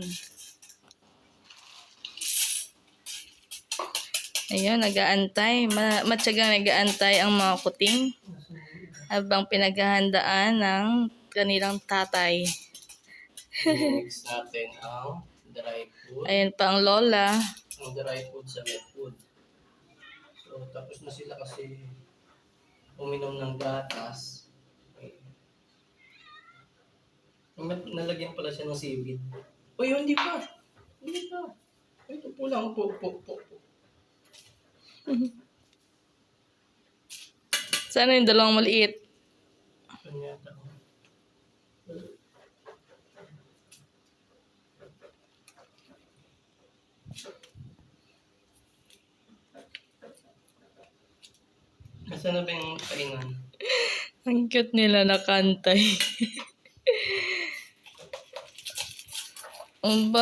Ayan. Ayun, nag-aantay. Matyagang nag-aantay ang mga kuting habang pinaghahandaan ng kanilang tatay. Mix natin ang dry food. Ayan pa ang lola. Ang dry food sa wet food. So, tapos na sila kasi uminom ng gatas. Nalagyan pala siya ng seaweed. Uy, hindi pa. Hindi pa. Ito po lang. Po. Sana yung dalawang maliit. Kanyata. Nasaan na ba yung kainan? Ang cute nila nakantay. Ang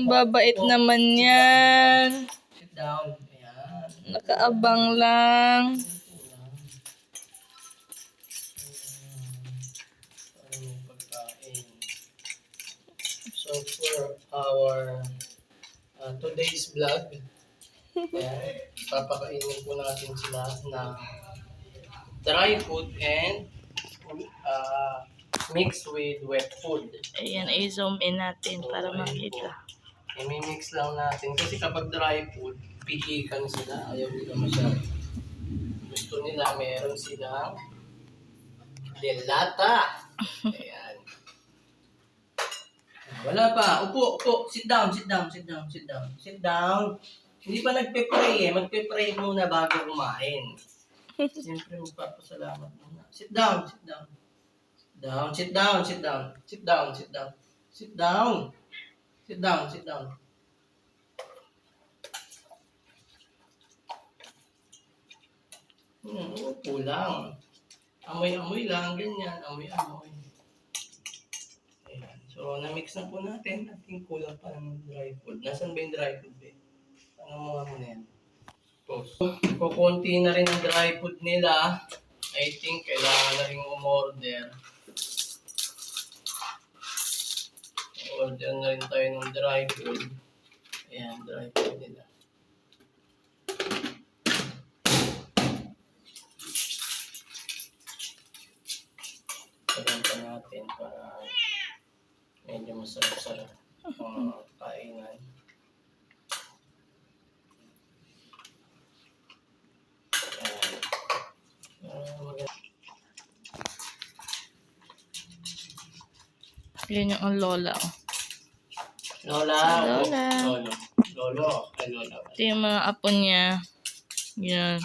babait naman yan. Sit down. Ayan. Nakaabang lang. So for our today's vlog, papakainin po natin sila ng dry food and mixed with wet food. Ayan, i-zoom in natin para makita. I-mix lang natin kasi kapag dry food, pihikan sila. Ayaw nila masyado. Gusto nila meron silang delata. Ayan. Wala pa. Upo. Sit down. Hindi pa nagpe-pray eh. Magpe-pray muna bago kumain. Siyempre magpapasalamat muna. Sit down. Upo lang. Amoy lang. Ganyan. Amoy. Ayan. So, na-mix na po natin. I think kulang pa ng dry food. Nasaan ba yung dry food, eh? Ano mo na yan? So, kukunti na rin ang dry food nila. I think kailangan na rin umorder. Order na rin tayo ng dry food. Ayan, dry food nila. Sabihin pa natin para medyo masarap-sarap ang kainan. Yun yung ang lola. Lola. Ito yung mga apo niya. Yan.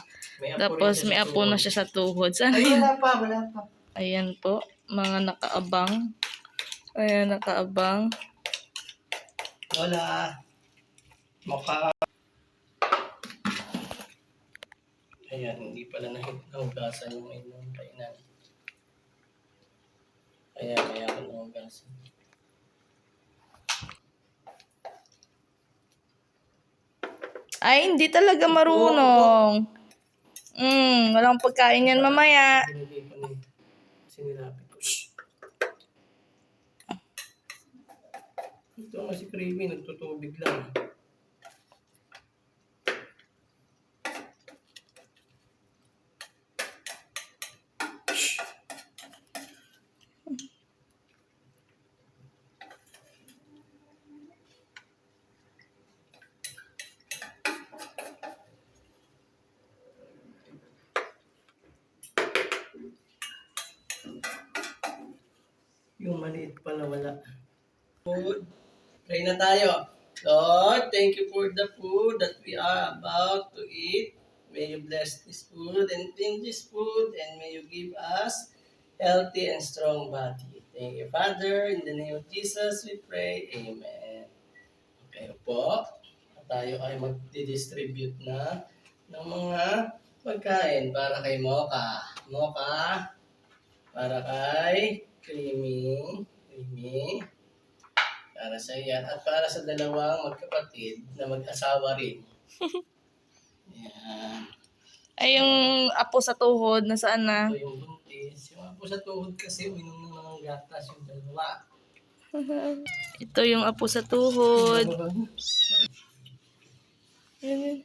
Tapos may apo na siya sa tuhod. Sana Ay, wala pa. Ayan po. Mga nakaabang. Ayan, nakaabang. Lola. Mukha. Ayan, hindi pala nahugasan yung inyong kainan. Kaya ko nahugasan. Ay, hindi talaga marunong. Walang pagkain yan mamaya. Binigay ko na sinilapit ko. Ito nga si Creamy, nagtutubig lang. Yung maliit pala wala. Food. Pray na tayo. Lord, thank you for the food that we are about to eat. May you bless this food and clean this food, and may you give us healthy and strong body. Thank you, Father. In the name of Jesus, we pray. Amen. Okay po. Tayo ay mag-distribute na ng mga pagkain para kay Mocha. Para kay Creamy. Para sa iyan. At para sa dalawang magkapatid na mag-asawa rin. Ayan. Ay, yung apo sa tuhod, nasaan na? Ito yung buntis. Yung apo sa tuhod kasi uminom ng mga gatas yung dalawa. Ito yung apo sa tuhod. Yan.